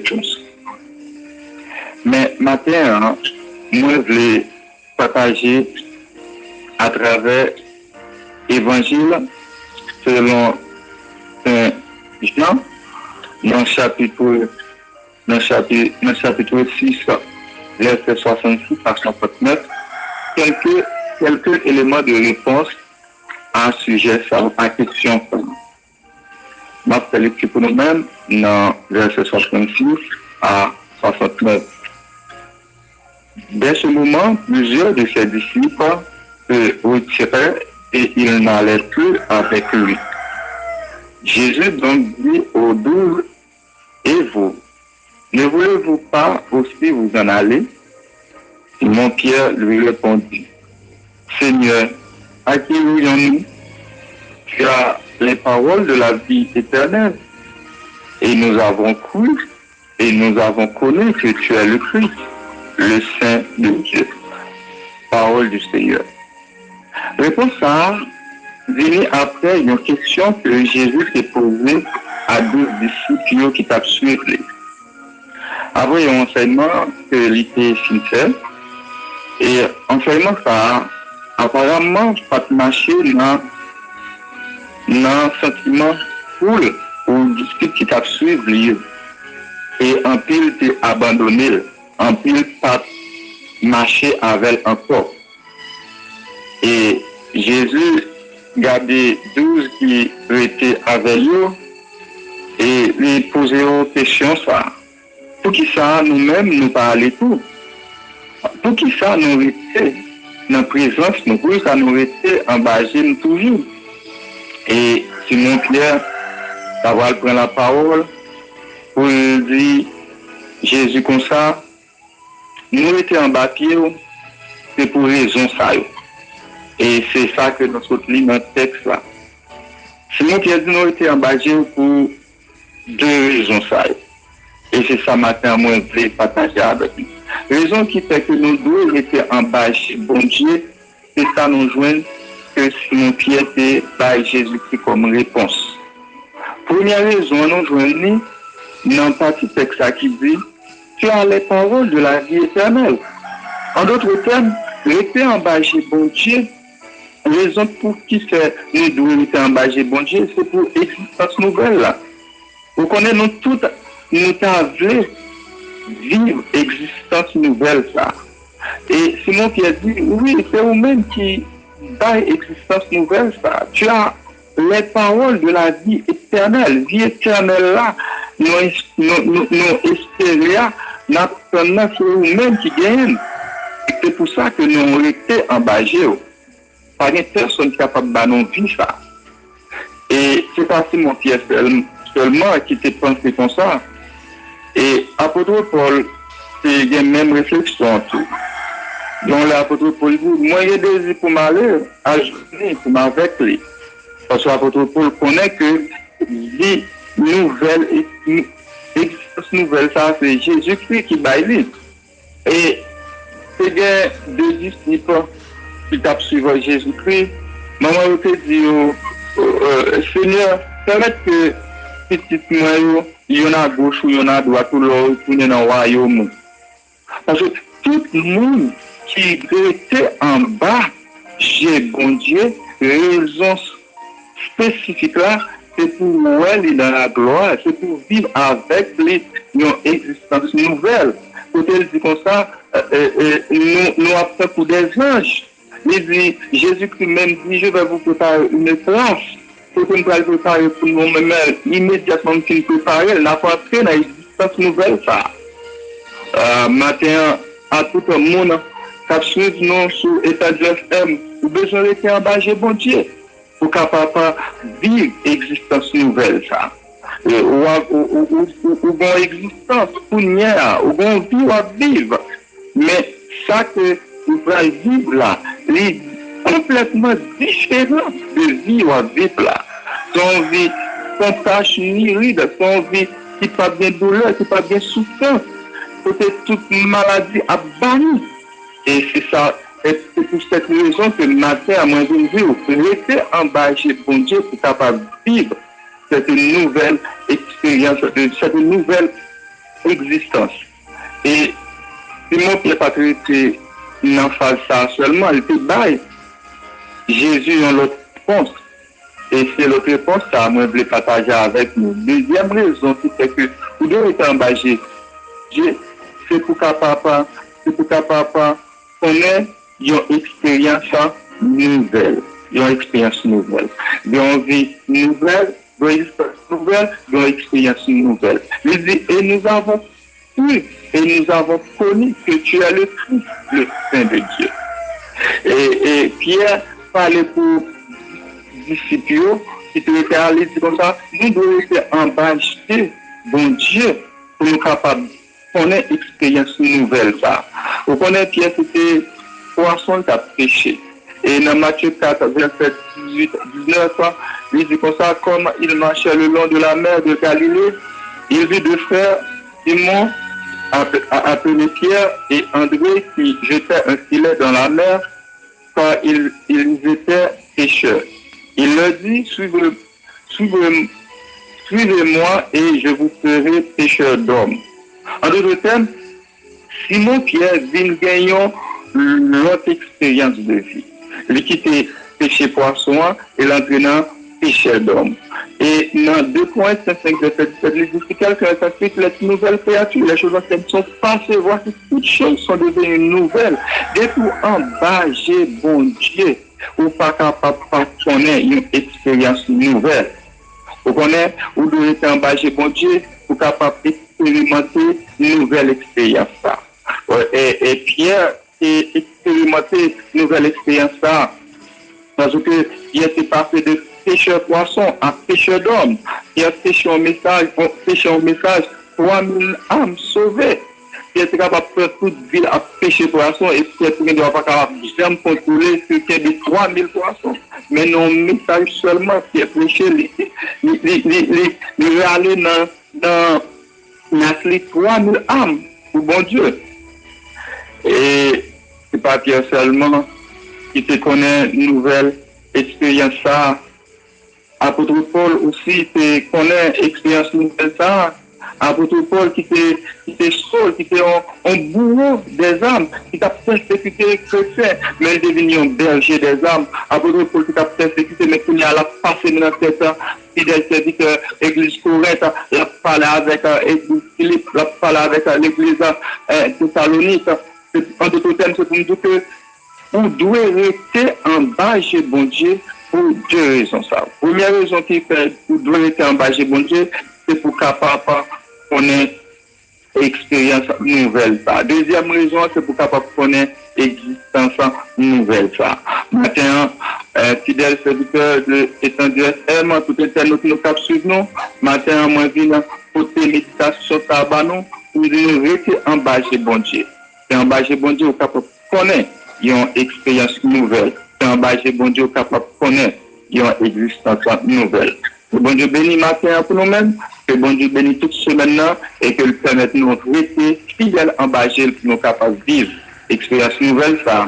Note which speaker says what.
Speaker 1: tous. Mais matin, hein, moi, je voulais partager à travers l'Évangile selon Saint Jean, dans le chapitre 6, verset 66 à 69, quelques éléments de réponse à un sujet, à la question. Je vais faire lecture pour nous-mêmes dans verset 66 à 69. Dès ce moment, plusieurs de ses disciples se retiraient et ils n'allaient plus avec lui. Jésus donc dit aux 12, et vous, ne voulez-vous pas aussi vous en aller? Simon-Pierre lui répondit, Seigneur, à qui irions-nous? Tu as les paroles de la vie éternelle. Et nous avons cru et nous avons connu que tu es le Christ, le Saint de Dieu. Parole du Seigneur. Réponse à venir après une question que Jésus s'est posée à 12 disciples qui t'ont suivi. Après un enseignement que l'était sincère, et enseignement ça, apparemment, pas marché dans un sentiment full ou disciples qui t'ont suivi, et en pile t'es abandonné, en pile pas marché avec encore. Et Jésus gardait 12 qui étaient avec lui et lui posait une question ça. Pour qui ça nous-mêmes nous parler tout? Pour qui ça nous était dans la présence, nous pour ça nous était embâché toujours? Et Simon-Pierre, ça va prendre la parole pour dire Jésus comme ça, nous étions en bâti, c'est pour raison ça. Et c'est ça que nous sommes dans le texte là. Simon-Pierre dit nous étions en bâti pour deux raisons ça. Et c'est ça matin, moi, je voulais partager avec nous. Raison qui fait que nous deux étions en bâti, bon Dieu, c'est ça nous joigne que Simon-Pierre était par Jésus-Christ comme réponse. Première raison, nous joignons dans le partie texte qui dit tu as les paroles de la vie éternelle. En d'autres termes, rester en bas chez bon Dieu, raison pour qui c'est nous devons rester en bas chez bon Dieu, c'est pour l'existence nouvelle là. Vous connaissez nous toutes, nous avons vivre existence nouvelle ça. Et Simon qui a dit, oui, c'est vous-même qui donnez existence nouvelle ça. Tu as les paroles de la vie éternelle là, nous espérons, c'est vous-même qui gagne. C'est pour ça que nous avons été embâchés. Pas une personne capable de nous vie ça. Et c'est pas Simon-Pierre seulement qui t'est pensé comme ça. Et l'apôtre Paul, c'est la même réflexion tout. Donc l'apôtre Paul dit, moi j'ai désir pour m'aller à journée, pour m'avecler. Parce que l'apôtre Paul connaît que vie nouvelle, existence nouvelle, ça c'est Jésus-Christ qui baille. Et c'est bien deux disciples qui tapent sur Jésus-Christ. Maman te dit, Seigneur, permette que petit moi, il y en a à gauche ou il y en a à droite ou l'autre, retourner dans le royaume. Parce que tout le monde qui était en bas, j'ai bon Dieu, raison spécifique là, c'est pour aller dans la gloire, c'est pour vivre avec les une existence nouvelle. Quand elle dit comme ça, nous appelons pour des anges. Il dit, Jésus-Christ même dit, je vais vous préparer une place. Pour que nous puissions préparer pour nous-mêmes, immédiatement nous préparer, nous avons entré dans l'existence nouvelle ça. Matin, à tout le monde, qui suit nous sur l'état de FM, nous avons besoin d'être en bas, j'ai bon Dieu, pour capable vivre l'existence nouvelle ça. Ou bon existence, pour nier, ou bon vie à vivre. Mais ça que vous allez vivre là, est complètement différent de vie à vivre là. Son vie sans tâche ni ride, son vie qui pas bien douleur, qui pas bien souffrance, peut-être toute maladie à banni. Et c'est ça, et c'est pour cette raison que matin à moins d'une vie, rester en bas chez bon Dieu pour capable vivre cette nouvelle expérience, cette nouvelle existence. Et Simon Pierre Patrick était dans phase ça seulement, il était bail. Jésus a l'autre réponse. Et c'est l'autre réponse ça moi voulais partager avec nous. Deuxième raison qui fait que vous devez être engagé. C'est pour capable connaître une expérience nouvelle. Une expérience nouvelle. Une vie nouvelle, une expérience nouvelle, une expérience nouvelle. Il dit, et nous avons cru, et nous avons connu que tu es le Christ, le Saint de Dieu. Et Pierre parlait pour disciples qui étaient allés dire comme ça, nous devons être engagés, bon Dieu, pour nous capables de connaître l'expérience nouvelle. Vous connaissez Pierre, c'était poisson qui a péché. Et dans Matthieu 4, verset 18, 19, il dit comme ça, comme il marchait le long de la mer de Galilée, il vit deux frères, Simon, appelé Pierre, et André, qui jetaient un filet dans la mer, car ils étaient pêcheurs. Il leur dit, suivez-moi et je vous ferai pêcheurs d'hommes. En d'autres termes, Simon Pierre vient gagner l'autre expérience de vie. Il quitte péché poisson et l'entraînant pécheur d'hommes. Et dans 2 Corinthiens 5, verset 17, il dit que quelqu'un s'explique les nouvelles créatures, les choses anciennes sont passées, voici toutes choses sont devenues nouvelles. Depuis en bas, j'ai bon Dieu, ou pas capable de connaître une expérience nouvelle. Vous connaissez, ou devez être en bas, j'ai bon Dieu, ou capable d'expérimenter une nouvelle expérience. Et Pierre et expérimenter une nouvelle expérience parce que il était passé de pêcheur poisson à pêcheur d'hommes. Il a pêché un message, 3000 âmes sauvées. Il était capable de faire toute ville à pêcher poisson et peut-être qu'il ne doit pas capable de contrôler ce qui est de 3000 poissons. Mais non, message seulement qui est prêché, il va aller dans les 3000 âmes pour bon Dieu. Et c'est pas Pierre seulement qui te connaît une nouvelle expérience ça. Apôtre Paul aussi te connaît expérience nouvelle ça. Apôtre Paul qui te Saul, qui était un bourreau des âmes, qui t'a persécuté les chrétiens, mais il est devenu un berger des âmes. Apôtre Paul qui t'a persécuté, mais qui a passé dans cette fidèle serviteur, église Corinthe, il a parlé avec l'église Philippe, il a parlé avec l'église Thessalonique. En d'autres termes, c'est pour nous dire que vous devez rester en bas chez bon Dieu pour 2 raisons. Première raison qui fait que vous devez rester en bas chez bon Dieu, c'est pour capable connaître expérience nouvelle. Deuxième raison, c'est pour capable connaître existence nouvelle. Maintenant, fidèle serviteur de l'étendue FM, tout internaute nous cap suivre nous. Maintenant, moi, je viens côté méditation tabac pour rester en bas chez bon Dieu. C'est en bas chez bon Dieu, vous capable connaître une expérience nouvelle. C'est en bas chez bon Dieu, vous capable connaître une existence nouvelle. Que bon Dieu bénisse matin pour nous-mêmes, que bon Dieu bénisse toute semaine et que le permette de nous rester fidèles en bas pour nous capables de vivre expérience nouvelle ça